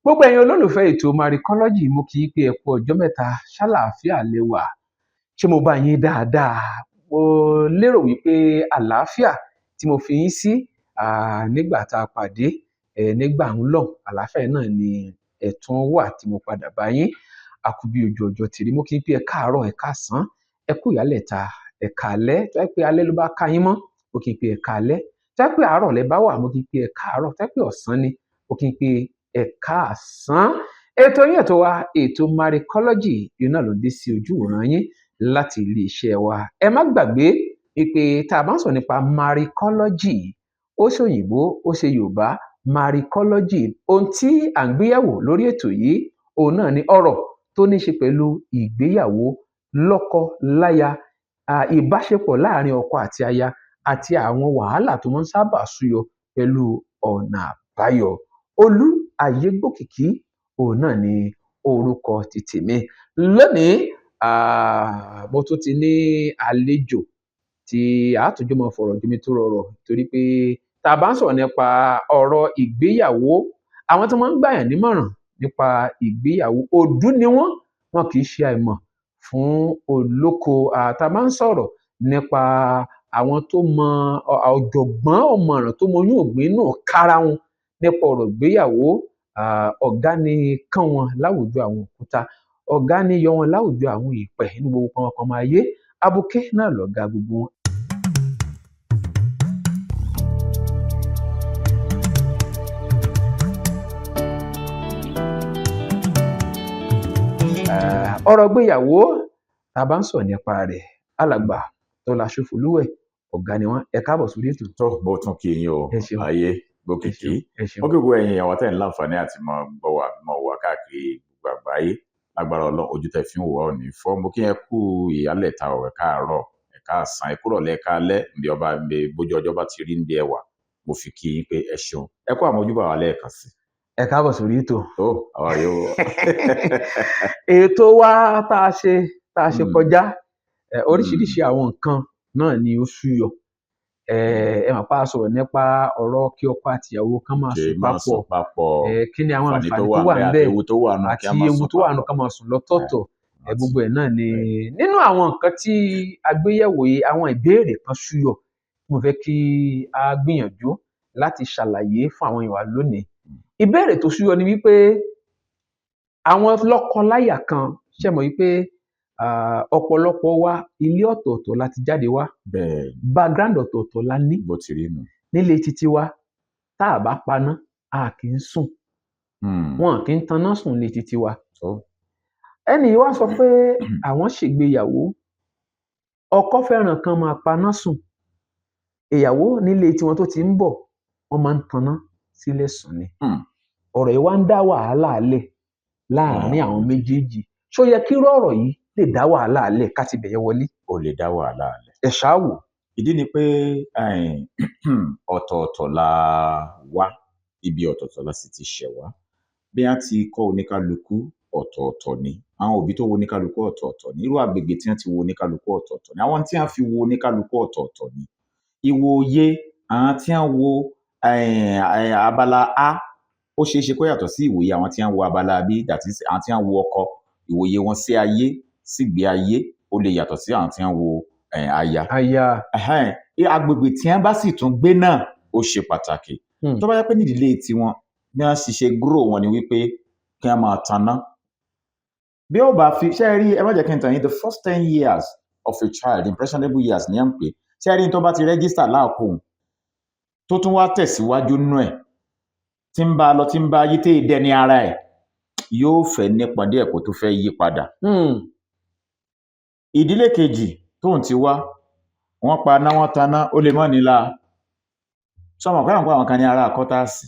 Gbogbo ẹ̀yin olólùfẹ́ ètò Maricology mo kì í pé ẹ kú ọjọ́ mẹ́ta ṣàlàáfíà lẹ wà. Ṣé mo bá yín dáadáa? Mo lérò wípé àlàáfíà tí mo fi yín sí nígbà tá a pàdé nígbà ń lọ àlàáfíà náà ni ẹ̀tún wà tí mo padà bá yín. A kú bí ojú ọjọ́ ti rí. Mo kì í pé ẹ káàárọ̀, ẹ káàsán, ẹ kú ìyálẹ̀ta, ẹ káalẹ́. Tó jẹ́ pé alẹ́ ló bá ká yín mọ́, mo kì í pé ẹ káalẹ́. Tó jẹ́ pé àárọ̀ lẹ bá wà, mo kì í pé ẹ káàárọ̀. Tó jẹ́ pé ọ̀sán ni, mo kì í pé ẹ káàsán. Ètò yín ètò wa, ètò Maricology, yìí náà ló dé sí ojú ìran yín láti ilé-iṣẹ́ wa. Ẹ má gbàgbé wípé tá a bá ń sọ nípa Maricology, ó ṣe òyìnbó, ó ṣe Yorùbá, Maricology. Ohun tí à ń gbéyẹ̀wò lórí ètò yìí, òun náà ni ọ̀rọ̀ tó ní ṣe pẹ̀lú ìgbéyàwó lọ́kọ-láya, ìbáṣepọ̀ láàárín ọkọ àti aya àti àwọn wàhálà tó máa ń sábà súyọ pẹ̀lú ọ̀nà àbáyọ. Olú Ayégbòkìkí, òun náà ni orúkọ ti tèmi. Lónìí, mo tún ti ní àlejò tí a tún jọ máa fọ̀rọ̀ jomitoro ọ̀rọ̀ torí pé tá a bá ń sọ̀rọ̀ nípa ọ̀rọ̀ ìgbéyàwó, àwọn tó máa ń gbàyàn nímọ̀ràn nípa ìgbéyàwó, òdú ni wọ́n, wọn kì í ṣe àìmọ̀ fún olóko. Tá a bá ń sọ̀rọ̀ nípa àwọn tó mọ ọ̀jọ̀gbọ́n ọ̀mọ̀ràn tó mọyún ògbín náà kára wọn nípa ọ̀rọ̀ ìgbéyàwó, ọ̀gá ni kán wọn láwùjọ àwọn òkúta, ọ̀gá ni yọ wọn láwùjọ àwọn ìpẹ́ inú gbogbo pọnpọnmọ ayé, abuké náà lọ̀gá gbogbo wọn. Ọ̀rọ̀ ìgbéyàwó tá a bá ń sọ̀rọ̀ nípa rẹ̀, alàgbà Tọ́lá Ṣófólúwẹ̀, ọ̀gá ni wọ́n. Ẹ káàbọ̀ sórí ètò. Tó bó tún kí yín o, Ayégbòkìkí. Ó kí gbogbo ẹ̀yin ìyàwó tẹ̀ ń láǹfààní àti gbọ́ wà káàkiri gbogbo àgbáyé. Lágbára Ọlọ́run, ojú tẹ̀ fi ń wò ọ́ ní fọ́. Mo kí ẹ kú ìyálẹ̀ta o, ẹ káàárọ̀, ẹ káàsán, ẹ kúrọ̀lẹ́, ẹ káalẹ́, bójú ọjọ́ bá ti rí ń bí ẹwà. Mo fi kí yín pé ẹ ṣeun. Ẹ kú àmójúbà wa lẹ́ẹ̀kan sí. Ẹ káàbọ̀ sórí ètò. Àwa yóò. Ètò wa tá a ṣe kọjá, oríṣiríṣi àwọn nǹkan náà ni ó súyọ. Ẹ máa pa sọ̀rọ̀ nípa ọ̀rọ̀ kí ọkọ àti ìyàwó kan máa sùn papọ̀. Kí ni àwọn àǹfààní tó wà níbẹ̀ àti ewu tó wà nù ká máa sùn lọ́tọ̀ọ̀tọ̀. Gbogbo ẹ̀ náà ni nínú àwọn nǹkan tí a gbé yẹ̀wò yìí, àwọn ìbéèrè kan súyọ. Mo fẹ́ kí a gbìyànjú láti ṣàlàyé fún àwọn èèyàn wa lónìí. Ìbéèrè tó súyọ ni wípé àwọn lọ́kọ-láyà kan ṣe mọ̀ wípé ọ̀pọ̀lọpọ̀ wa ilé ọ̀tọ̀ọ̀tọ̀ láti jáde wá, background ọ̀tọ̀ọ̀tọ̀ la ní. Bó ti rí nù. Nílé títí wa tá a bá paná a kì í sùn, wọn kì í taná sùn nílé títí wa. Ẹni wá sọ pé àwọn ṣègbéyàwó, ọkọ fẹ́ràn kan máa paná sùn, ìyàwó nílé tiwọn tó ti ń bọ̀ wọ́n máa ń taná sílẹ̀ sùn ni. Ọ̀rọ̀ yìí wá ń dá wàhálà lẹ̀ láàárín àwọn méjèèjì. Ṣó yẹ kí irú ọ̀rọ̀ yìí lè dá wàhálà lẹ̀ ká ti bẹ̀yẹ wọlé? Ó lè dá wàhálà lẹ̀. Ẹ ṣáà wò. Ìdí ni pé ọ̀tọ̀ọ̀tọ̀ la wá, ibi ọ̀tọ̀ọ̀tọ̀ la sì ti ṣẹ̀ wá. Bí a ti kọ́ oníkálukú ọ̀tọ̀ọ̀tọ̀ ni, àwọn òbí tó wo oníkálukú ọ̀tọ̀ọ̀tọ̀ ni, irú àgbègbè tí wọ́n ti wo oníkálukú ọ̀tọ̀ọ̀tọ̀ ni, àwọn tí wọ́n fi wo oníkálukú ọ̀tọ̀ọ̀tọ̀ ni. Ìwòye àwọn tí wọ́n wo abala A ó ṣeé ṣe kó yàtọ̀ sí ìwòye àwọn tí wọ́n wo abala B, that is àwọn tí wọ́n wo ọkọ, ìwòye wọn sí ayé, sígbé ayé, ó lè yàtọ̀ sí àwọn tí wọ́n wo aya. Agbègbè tí wọ́n bá sì tún gbé náà ó ṣe pàtàkì. Tó bá yẹ pé nídìílé tiwọn bí wọ́n sì ṣe grow wọn ni wípé kí wọ́n máa taná. Bí ó bá fi ṣe rí, ẹ má jẹ́ kí n tàn yín, the first 10 years of a child, impressionable years ni à ń pè. Ṣé rí tó bá ti register láàkóhùn tó tún wá tẹ̀síwájú nú ẹ̀, tí ń bá lọ tí ń bá yí té dẹni ara ẹ̀, yóò fẹ́ nípa díẹ̀ kó tó fẹ́ yí padà. Ìdílé kejì tóun ti wá, wọ́n pa ná wọ́n taná, ó lè mọ́ nílá. Sọmọ pé àwọn kan ní ará kọ́tàsì.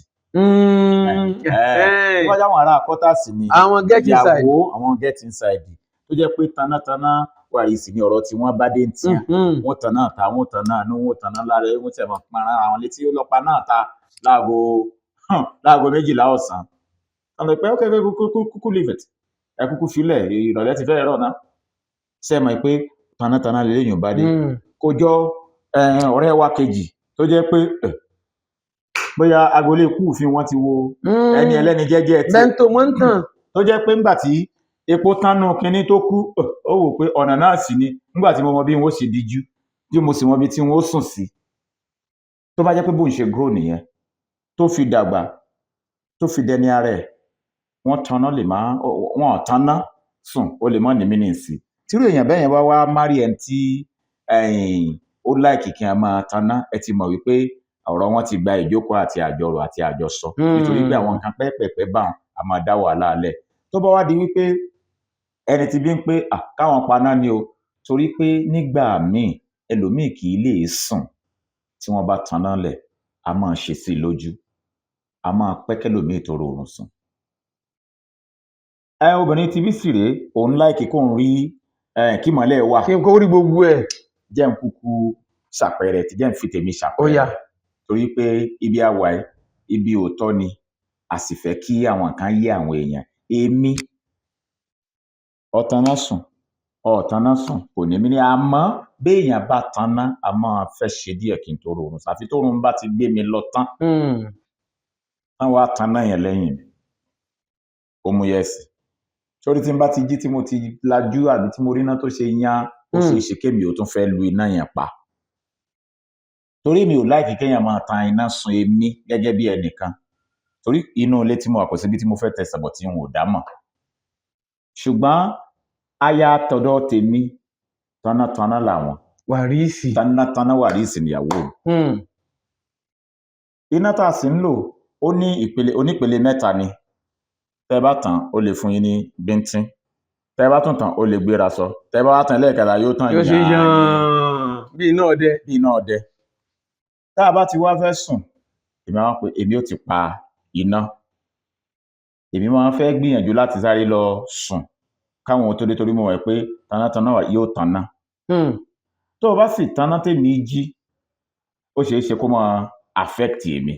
Wọ́n jáwọn ará kọ́tàsì ni ìyàwó, àwọn get inside tó jẹ́ pé tanátaná wà yìí sì ní ọ̀rọ̀ tí wọ́n bá dé tí wọ́n taná ta, wọ́n taná ní wọ́n taná lára, wọ́n tẹ̀ mọ́ para àwọn létí ó lọ́pa náà ta láago 12 ọ̀sán. Wọ́n lè pẹ́ okay, kúkú leave it, ẹ kúkú filẹ̀, ìrọ̀lẹ́ ti fẹ́ rọ̀ náà. Ṣé mọ̀ pé tanátaná lè léyìn bá dé? Kò jọ ọ̀rẹ́ wa kejì tó jẹ́ pé bóyá agboolé kúùfin wọn ti wo ẹni ẹlẹ́ni jẹ́jẹ́ tí bẹ́ńtò wọ́n ń tàn. tó jẹ́ pé ńgbà tí epo tánú kinní tó kú ó wò pé ọ̀nà náà sì ni ńgbà tí mo mọ bí wọ́n ṣe díjú tí mo sì mọ bí tí wọ́n sùn sí tó bá jẹ́ pé bóun ṣe grow nìyẹn tó fi dàgbà tó fi dẹni ara ẹ̀ wọ́n tanná lè má wọ́n tanná sùn ó lè mọ́ ní mínìsì tírú èèyàn bẹ́ẹ̀ yẹn wá márì ẹni tí ó láìkì kí a máa tanná ẹ ti mọ̀ wípé ọ̀rọ̀ wọn ti gba ìjókòó àti àjọrò àti àjọsọ nítorí pé àwọn nǹkan pẹ́ẹ́pẹ́ẹ́pẹ́ bá wọn a máa dá wàhálà alẹ̀ tó bá wá di wípé ẹni tí bí ń pé káwọn paná ni o torí pé nígbà míì ẹlòmíì kì í lè sùn tí wọ́n bá tanná lẹ̀ a máa ṣe sí i lójú a máa pẹ́ kẹ́lòmíì tó rọrùn sùn. Obìnrin tí bí sì rèé òun láìkì kóun rí kí mọ́lẹ̀ wà kí n kó rí gbogbo ẹ̀. jẹ́ ń kúkú ṣàpẹẹrẹ tí jẹ́ ń fi tèmi ṣàpẹẹrẹ torí pé ibi àwa ẹ̀ ibi òótọ́ ni a sì fẹ́ kí àwọn nǹkan yé àwọn èèyàn èmi ọ̀tàná sùn kò ní mí ní àmọ́ béèyàn bá tanná a máa fẹ́ ṣe díẹ̀ kí n tó rọrùn àfi tó rọrùn bá ti gbé mi lọ tán wọ́n wá tanná yẹn lẹ́yìn mi ó mú yẹ́sì sórí tí n bá ti jí tí mo ti lajú àbí tí mo rí iná tó ṣe yan ó sì ṣe kémi ò tún fẹ́ lu iná yẹn pa torí mi ò láìkí kéèyàn máa tan iná sun èmi gẹ́gẹ́ bí ẹnìkan torí inú ilé tí mo wà kò síbi tí mo fẹ́ tẹsẹ̀ bọ̀ tí n ò dá mọ̀ ṣùgbọ́n aya tọ̀dọ̀ tèmi tánátáná làwọn wàrísì tánátáná wàrísì níyàwó iná tá a sì ń lò ó ní onípele mẹ́ta ni tẹ́ bá tàn ó lè fún yín ní bíntín tẹ́ bá tún tàn ó lè gbéra sọ tẹ́ bá wá tàn lẹ́ẹ̀kẹta yóò tàn yóò ṣe yàn bí iná ọdẹ tá a bá ti wá fẹ́ sùn èmi ò ti pa iná èmi máa ń fẹ́ gbìyànjú láti sáré lọ sùn káwọn tó dé torí mo mọ̀ pé tanátaná yóò tanná tó o bá sì tanná tèmi jí ó ṣeé ṣe kó máa affect èmi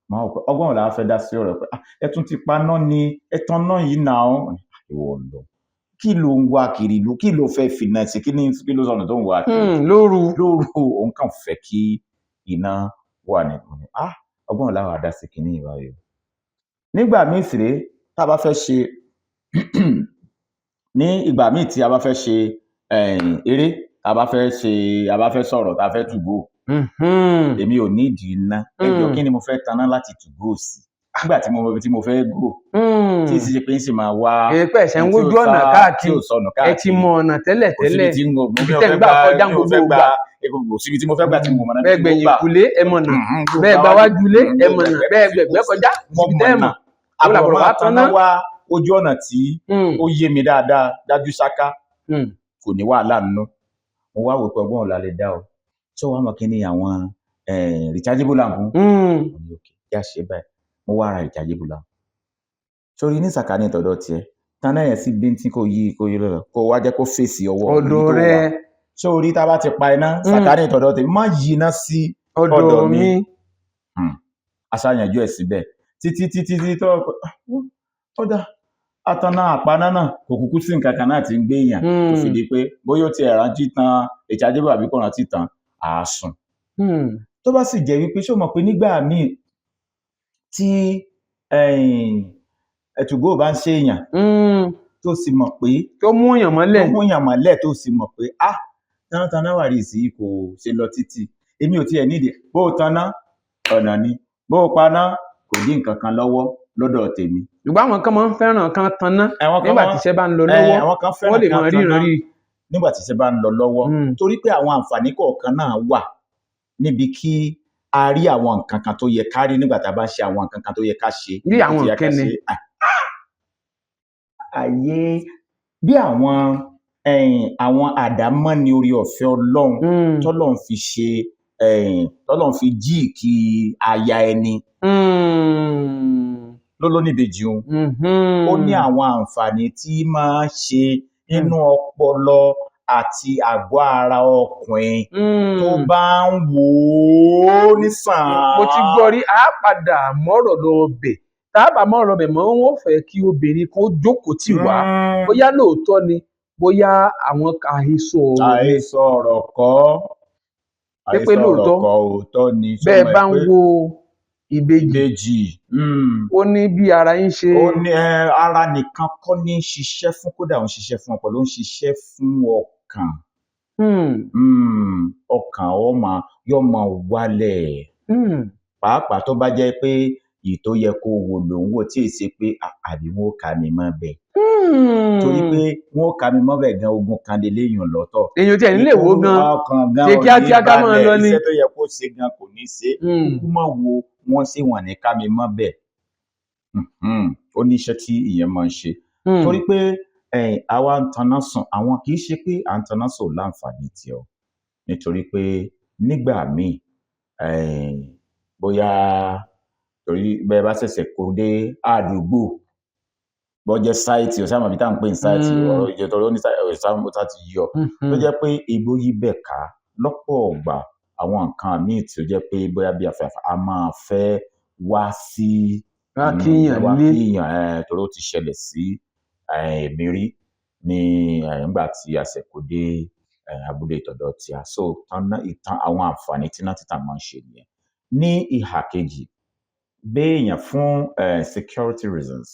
máa wò pé ọgbọ́n ọ̀la fẹ́ dá sí ọ̀rọ̀ pé ẹ tún ti paná ni ẹ tan náà yìí nà ó ìwọ lọ kí ló ń wá kiri ìlú kí ló fẹ́ fìnà sí kí ló sọnù tó ń wá kiri lóru òun kàn fẹ́ kí iná wà nínú ọgbọ́n ọ̀la wà dá sí kinní ìwáyé nígbà míì sì rèé tá a bá fẹ́ ṣe ní ìgbà míì tí a bá fẹ́ ṣe eré a bá fẹ́ sọ̀rọ̀ tá a fẹ́ tùgò èmi ò nídìí iná ẹjọ́ kí ni mo fẹ́ taná láti tùgò sí nígbà tí mo mọ ibi tí mo fẹ́ gò tí ìsì ṣe pé ń sì máa wá èèpẹ̀ ṣe ń wójú ọ̀nà káàkiri ẹ ti mọ ọ̀nà tẹ́lẹ̀ ibi tẹ́ ń gbà kọjá gbogbo gbà kò síbi tí mo fẹ́ gbà tí mo mọ̀ náà bẹ́ẹ̀ gbẹ̀yìn kulé ẹ mọ̀nà bẹ́ẹ̀ bá wá julé ẹ mọ̀nà bẹ́ẹ̀ gbẹ̀gbẹ́ kọjá síbi tẹ́ ẹ mọ̀ àbúrò máa taná wá ojú ọ̀nà tí ó yé mi dáadáa dájú ṣáká kò ní wàhálà nínú mo wá wò pé ọgbọ́n ọ̀la lè dá o tó wàá mọ̀ kí ni àwọn rechargeable lamp yá ṣe báyìí mo wá ra rechargeable lamp sórí ní sàkání ìtọ́dọ̀ tiẹ̀ taná yẹn sí bíntín kò yí lọ́rọ̀ kó wá jẹ́ kó fèsì ọ̀dọ̀ rẹ sórí tá a bá ti pa iná sàkání ìtọ́dọ̀ tèmi má yí iná sí ọ̀dọ̀ mi aṣáyanjú ẹ̀ síbẹ̀ títí tó dá àtàná àpaná náà kò kúkú sí nǹkan kan náà tí ń gbé èèyàn tó fi di pé bóyá ó ti rántí tan rechargeable àbí kò rántí tan àásùn tó bá sì jẹ́ wípé ṣó mọ̀ pé nígbà míì tí ẹ̀tùgó bá ń ṣe èèyàn tó sì mọ̀ pé tó mú èèyàn mọ́lẹ̀ tó sì mọ̀ pé tánátáná wà rí sí kò ṣe lọ títí èmi ò tiẹ̀ nídìí bó o taná ọ̀nà ni bó o paná kò dín nǹkan kan lọ́wọ́ lọ́dọ̀ tèmi. ṣùgbọ́n àwọn kan máa ń fẹ́ràn kan tanná nígbà tí iṣẹ́ bá ń lọ lọ́wọ́ wọ́n lè máa ríran rí nígbà tí iṣẹ́ bá ń lọ lọ́wọ́ torí pé àwọn àǹfààní kọ̀ọ̀kan náà wà níbi kí a rí àwọn nǹkan kan tó yẹ ká rí nígbà tá a bá ń ṣe àwọn nǹkan kan tó yẹ ká ṣe. bí àwọn nǹkan ni àyè bí àwọn àdámọ́ ni orí ọ̀fẹ́ Ọlọ́run tọ́lọ́run fi ṣe tọ́lọ́run fi jí kí aya ẹni lólóníbejì òun ó ní àwọn àǹfààní tí máa ń ṣe nínú ọpọlọ àti àgọ́ ara ọkùnrin tó bá ń wò ó nísàn. mo ti gbọ́ rí a padà mọ́rọ̀ lọ bẹ̀ tá a bá mọ́rọ̀ bẹ̀ mọ́ wọ́n fẹ́ kí obìnrin kan jókòó tì wá bóyá lóòótọ́ ni bóyá àwọn àhesọ ọ̀rọ̀ kọ́ pé lóòótọ́ òótọ́ ni bẹ́ẹ̀ bá ń wo ìbejì ó ní bí ara yín ṣe. ó ní ara nìkan kọ́ ní ń ṣiṣẹ́ fún, kódà ó ń ṣiṣẹ́ fún ọpọlọ, ó ń ṣiṣẹ́ fún ọkàn. Ọkàn yóò máa wálẹ̀. Pàápàá tó bá jẹ́ pé èyí tó yẹ kó wò ló ń wò tí èyí ṣe pé àbí wọn ò ká mi mọ́ bẹ̀. Torí pé wọn ò ká mi mọ́ bẹ̀ gan, ogun kan lè léèyàn lọ́tọ̀. èèyàn tí ẹ̀ nílé wo gan ọkàn gan ṣe kíákíá ká máa lọ ní. iṣẹ́ tó yẹ kó ṣe gan kò ní ṣe. Kúkú mọ̀ wo wọ́n ṣe wọ̀n ní ká mi mọ́ bẹ̀. Ó ní iṣẹ́ tí ìyẹn máa ń ṣe. Torí pé àwa ń taná sùn, àwọn kì í ṣe pé à ń taná sùn láǹfààní tí ọ. Nítorí pé nígbà míì bóyá torí bẹ́ẹ̀ bá ṣẹ̀ṣẹ̀ kó dé àdúgbò, bọ́jẹ́ sáìtì ọ̀sán àmọ́ bí tá à ń pè ní sáìtì ọ̀rọ̀ ìjẹ́tọ̀ ló ní sáìtì ti yọ. Tó jẹ́ pé igbó yí bẹ̀ ká lọ́pọ̀ ọ̀gbà àwọn nǹkan míì tí ó jẹ́ pé bóyá bí afẹ́fẹ́ a máa fẹ́ wá sí kíyàn torí ó ti ṣẹlẹ̀ sí èmi rí ní nígbà tí a ṣẹ̀ kó dé abúlé ìtọ̀dọ̀ tí a. So ìtàn àwọn àǹfààní tí iná títà máa ń ṣe nìyẹn. Ní ìhà kejì, béèyàn fún security reasons,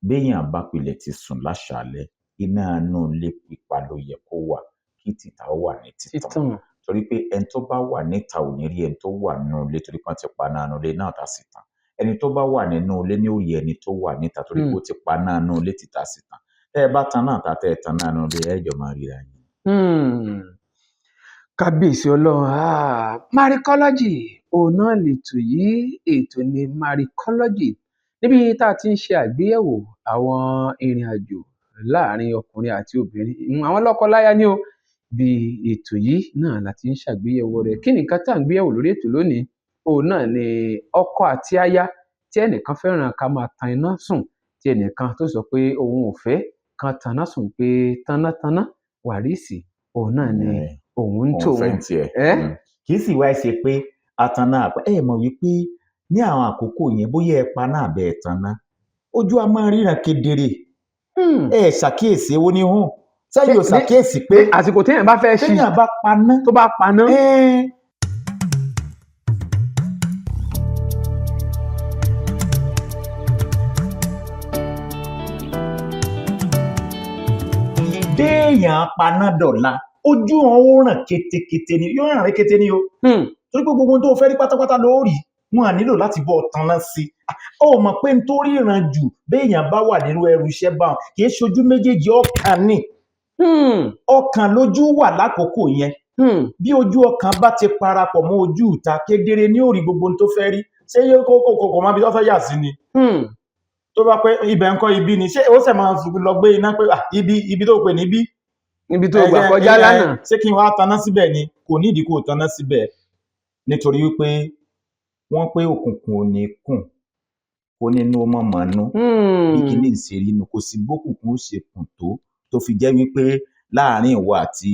béèyàn bá pilẹ̀ ti sùn láṣàálẹ̀, iná inú ilé pípa ló yẹ kó wà kí títà ó wà ní títàn. Torí pé ẹni tó bá wà níta ò ní rí ẹni tó wà nínú ilé torí pé wọ́n ti pa náà nínú ilé náà tá sí tàn. Ẹni tó bá wà nínú ilé ní ó rí ẹni tó wà níta torí pé ó ti pa náà nínú ilé títà sí tàn. Tẹ́ ẹ bá tan náà tá tẹ́ ẹ tan náà nínú ilé ẹ jọ máa ríra yín. Kábíyèsí Ọlọ́run. Maricology òun náà lètò yìí, ètò ní Maricology níbi tá a ti ń ṣe àgbéyẹ̀wò àwọn ìrìn àjò láàrin ọkùnrin àti obìnrin, àwọn lọ́kọláya ni o. Bí ètò yìí náà la ti ń ṣàgbéyẹ̀wò rẹ̀. Kí ni nǹkan tá à ń gbéyẹ̀wò lórí ètò lónìí? Òun náà ni ọkọ àti aya tí ẹnìkan fẹ́ràn ká máa tan iná sùn, tí ẹnìkan tó sọ pé òun ò fẹ́ kan taná sùn, pé tanátaná wàrísì òun náà ni òun ń tòun. Kì í sì wá ṣe pé ataná mọ̀ wípé ní àwọn àkókò yẹn bóyá ẹ pa náà bẹ́ẹ̀ taná, ojú a máa ríran kedere. Ṣàkíyèsí ewó ní hùn. Sẹ́yìn ò ṣàkíyèsí pé àsìkò téèyàn bá fẹ́ ṣí, téèyàn bá paná, tó bá paná. Béèyàn paná dọ̀la, ojú wọn ó ràn ketekete ni, yóò ràn rekete ni o. Torí pé gbogbo tó fẹ́ rí pátápátá ló rí, wọn à nílò láti bọ́ tanná sí. Ó mọ̀ pé nítorí ìran jù béèyàn bá wà nínú ẹrù iṣẹ́ báwọn kì í ṣojú méjèèjì, ọkàn ni. Ọkàn lójú wà lákòókò yẹn. Bí ojú ọkàn bá ti parapọ̀ mọ́ ojú ìta, kedere ni ó rí gbogbo tó fẹ́ rí. Ṣé yóò kókò máa bí tó fẹ́ yà sí ni? Tó bá pẹ́ ibẹ̀ ńkọ́ ibi ni, ṣé ó sì máa lọ gbé iná pé ibi tó pè níbí? Ibi tó gbà kọjá lánàá. Ṣé kí n wá taná síbẹ̀ ni? Kò nídìí kó taná síbẹ̀. Nítorí wípé wọ́n pé òkùnkùn ò ní kùn, kó nínú ọmọ mọ̀nú. Bí kìíní ń ṣe rí nu, kò sí bókùnkùn ó ṣe kùn tó fi jẹ́ wípé láàárín ìwọ àti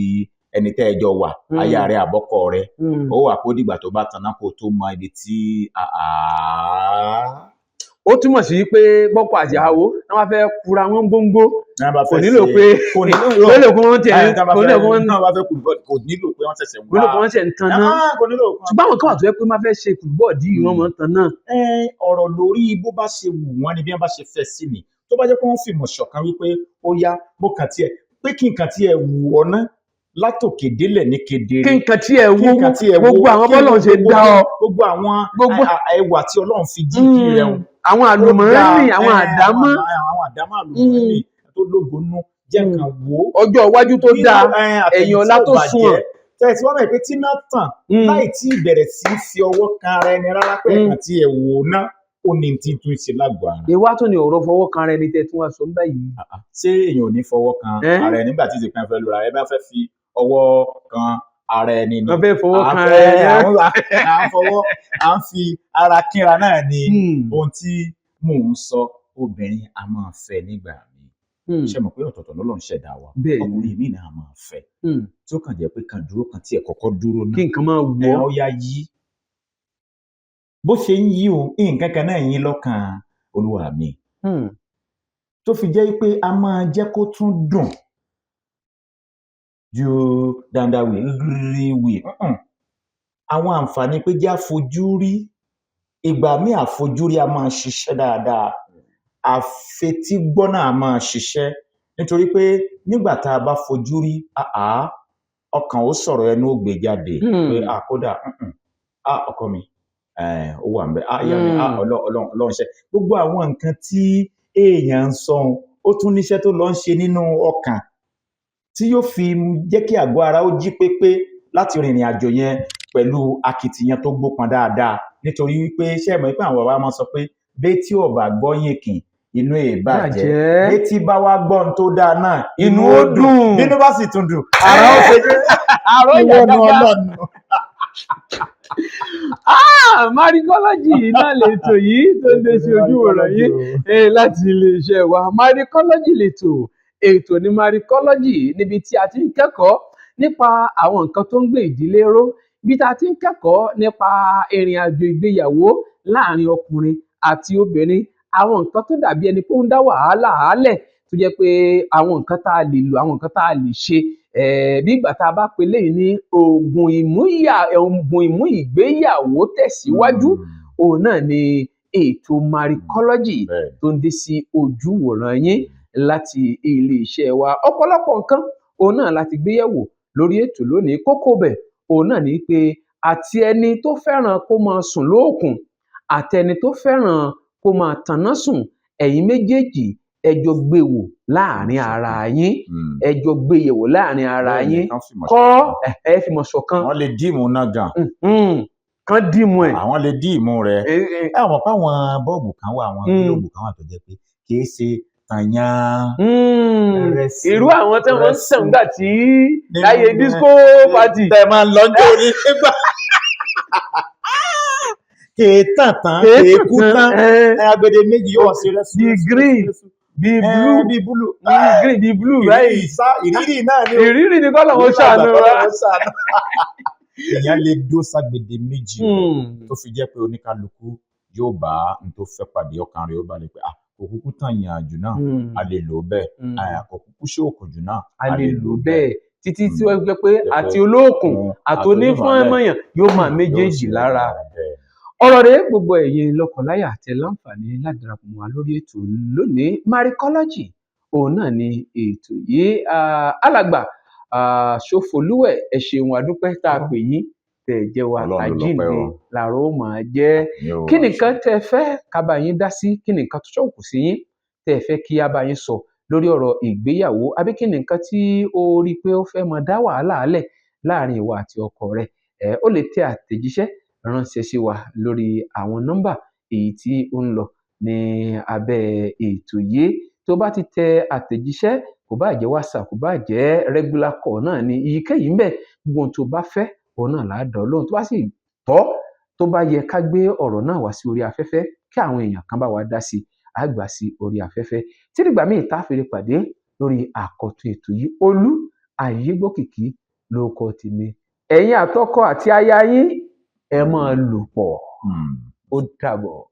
ẹni tẹ́ ẹ jọ wà, aya rẹ àbọ́kọ rẹ, ó wà kó dìgbà tó bá taná kó tó mọ ibi tí ó túmọ̀ sí pé bọ́kọ àti ìyàwó náà wá fẹ́ kura wọn góńgó, kò nílò pé kò nílò pé wọ́n tẹ̀ kò nílò pé wọ́n náà wá fẹ́ kò nílò pé wọ́n ṣẹ̀ṣẹ̀ wá, kò nílò pé wọ́n ṣẹ̀ ń tan náà. Ṣùgbọ́n àwọn kan wà tó yẹ pé má fẹ́ ṣe kùbọ́ọ̀dì wọn máa ń tan náà. Ọ̀rọ̀ lórí bó bá ṣe wù wọ́n ni bí wọ́n bá ṣe fẹ́ sí ni. Tó bá jẹ́ pé wọ́n fìmọ̀ ṣọ̀kan wípé ó yá bó kàn tiẹ̀ pé kí nǹkan tiẹ̀ wù ọ́ ná látòkè délẹ̀ ní kedere. Kí nǹkan tí ẹ wo gbogbo àwọn bọ́lọ̀ ṣe dá ọ. Gbogbo àwọn ẹwà tí Ọlọ́run fi jí kí rẹ̀ hùn. Àwọn àlùmọ́ọ́nì, àwọn àdámọ́. Àwọn àdámọ́ àlùmọ́ọ́nì tó lógonú jẹ́ nǹkan wò. Ọjọ́ iwájú tó dáa, ẹ̀yìn ọ̀la tó sunwọ̀n. Tẹ̀sí wọ́n mọ̀ pé tí náà tàn láì tí ìbẹ̀rẹ̀ sí fi ọwọ́ kan ara ẹni rárá pé ẹ̀ka tí ẹ wò ná ó ní tí tún ṣe lágọ̀ọ́ ara. Ìwá tó ní ọ̀rọ̀ fọwọ́ kan ara ẹni tẹ́ tí wọ́n sọ ń báyìí. Ṣé èèyàn ò ní fọwọ́ kan ara ẹni nígbà tí ìsìnkú fẹ́ lura ẹ bá fẹ́ fi ọwọ́ kan ara ẹni ni. Wọ́n fẹ́ fọwọ́ kan ara ẹni. À ń fi ara kínra náà ni ohun tí mò ń sọ. Obìnrin a máa fẹ́ nígbà míì. Ṣé mọ̀ pé ọ̀tọ̀ọ̀tọ̀ lọ́lọ́run ṣẹ̀dá wa? Ọkùnrin mi náà máa fẹ́. Tí ó kàn jẹ́ pé kan dúró kan tí ẹ̀ kọ́kọ́ dúró náà. Kí nǹkan máa wọ̀. Ó yá yí. Bó ṣe ń yí o, nǹkan kan náà yín lọ́kàn olúwa mi. Tó fi jẹ́ pé a máa jẹ́ kó tún dùn ju dandawi rí wì. Àwọn àǹfààní pé já fojú rí ìgbà míì àfojúrí a máa ṣiṣẹ́ dáadáa, àfetígbọ́ náà a máa ṣiṣẹ́ nítorí pé nígbà tá a bá fojú rí ọkàn ó sọ̀rọ̀, ẹnu ó gbé jáde pé kódà ọkọ mi ó wà ńbẹ̀, ìyá mi Ọlọ́run ṣe gbogbo àwọn nǹkan tí èèyàn ń sọ ó tún níṣẹ́ tó lọ ń ṣe nínú ọkàn tí yóò fi jẹ́ kí àgọ́ ara ó jí pépé láti rìnrìn àjò yẹn pẹ̀lú akitiyan tó gbópọn dáadáa. Nítorí wípé ṣé ẹ mọ̀ pé àwọn bàbá máa sọ pé bétí ò bá gbọ́ yìnkìn inú ìbàjẹ́, bétí bá wá gbọ́ ohun tó dáa náà inú ó dùn, bínú bá sì tún dùn ara ó ṣe dé ìwọ́nú Ọlọ́run. Maricology náà lètò yìí tó ń dé sí ojúwòran yín láti iléeṣẹ́ wa. Maricology lètò, ètò ní Maricology níbi tí a ti ń kẹ́kọ̀ọ́ nípa àwọn nǹkan tó ń gbé ìdílé ró, bí tá a ti ń kẹ́kọ̀ọ́ nípa ìrìn àjò ìgbéyàwó láàrin ọkùnrin àti obìnrin, àwọn nǹkan tó dàbí ẹni pé ó ń dá wàhálà hálẹ̀ tó jẹ́ pé àwọn nǹkan tá a lè lò, àwọn nǹkan tá a lè ṣe, bí ìgbà tá a bá pe léyìí ní oògùn ìmú ìgbéyàwó tẹ̀síwájú, òun náà ni ètò Maricology tó ń dé sí ojúwòran yín láti iléeṣẹ́ wa. Ọ̀pọ̀lọpọ̀ nǹkan òun náà láti gbéyẹ̀wò lórí ètò lónìí. Kókó bẹ̀ òun náà ni pé àti ẹni tó fẹ́ràn kó máa sùn lóòkùn àti ẹni tó fẹ́ràn kó máa tanná sùn, ẹ̀yin méjèèjì ẹ jọ gbé wò láàrin ara yín, ẹ jọ gbé yẹ̀wò láàrin ara yín, ẹ fi mọ̀ ṣọ̀kan. Wọ́n lè dìímù náà gan. Kán dìímù ẹ̀. Àwọn lè dìímù rẹ̀. Ẹ mọ̀ pé àwọn bọ́ọ̀bù kan wà, àwọn gílóòbù kan wà tó jẹ́ pé kì í ṣe tàyàn. Irú àwọn tí wọ́n ń sàn nígbà tí láyé disco party. Tẹ̀ máa ń lọ ní orí nígbà. Kèé tàn tán, kèé kú tán, agbede méjì yóò ṣe rẹ́sùn. Bí green, bí blue, bí blue, bí green, bí blue, báyìí. Ìrírí náà ni. Ìrírí ni kọ́ lọ́wọ́ ṣàánú wa. Èèyàn lè dó ságbede méjì tó fi jẹ́ pé oníkálukú yóò bá n tó fẹ́ pàdé, ọkàn rẹ̀ ó balẹ̀ pé kò kúkú tàn yàn jù náà, a lè lò bẹ́ẹ̀, kò kúkú ṣòkò jù náà, a lè lò bẹ́ẹ̀ títí tí wọ́n gbé pé àti olóòkùn àti onífọ́n ẹ̀mọ̀yàn yóò máa méjèèjì lára. Ọ̀rọ̀ rẹ̀ gbogbo ẹ̀yin lọ́kọláya tẹ́ láǹfààní láti darapọ̀ mọ́ wa lórí ètò lónìí. Maricology òun náà ni ètò yìí. Alàgbà Ṣófolúwẹ̀, ẹ ṣeun adúpẹ́ tá a pè yín tẹ́ jẹ́ wa àjíǹde làárọ̀ ó máa jẹ́. Kí nìkan tẹ́ fẹ́ ká bá yín dá sí, kí nìkan tó ṣọ̀kù sí yín tẹ́ fẹ́ kí a bá yín sọ lórí ọ̀rọ̀ ìgbéyàwó, àbí kí nìkan tí ó rí pé ó fẹ́ máa dá wàhálà hálẹ̀ láàrin ìwọ àti ọkọ rẹ̀, ó lè tẹ àtẹ̀jíṣẹ́ ránṣẹ́ sí wa lórí àwọn nọ́mbà èyí tí ó ń lọ ní abẹ́ ètò yìí. Tó bá ti tẹ àtẹ̀jíṣẹ́, kò bá jẹ́ WhatsApp, kò bá jẹ́ regular call náà ni èyíkéyìí ńbẹ̀, gbogbo ohun tó bá fẹ́ òun náà là á dá ọ lóhùn. Tó bá sì tọ́, tó bá yẹ ká gbé ọ̀rọ̀ náà wá sí orí afẹ́fẹ́ kí àwọn èèyàn kan bá wa dá sí, á gbà sí orí afẹ́fẹ́. Tí dìgbà míì tá fi lè pàdé lórí àkọ́tún ètò yìí, Olú Ayégbókìkí lórúkọ tèmi. Ẹ̀yin àtọkọ àti aya yín ẹ máa lò pọ̀. Ó dàbọ̀.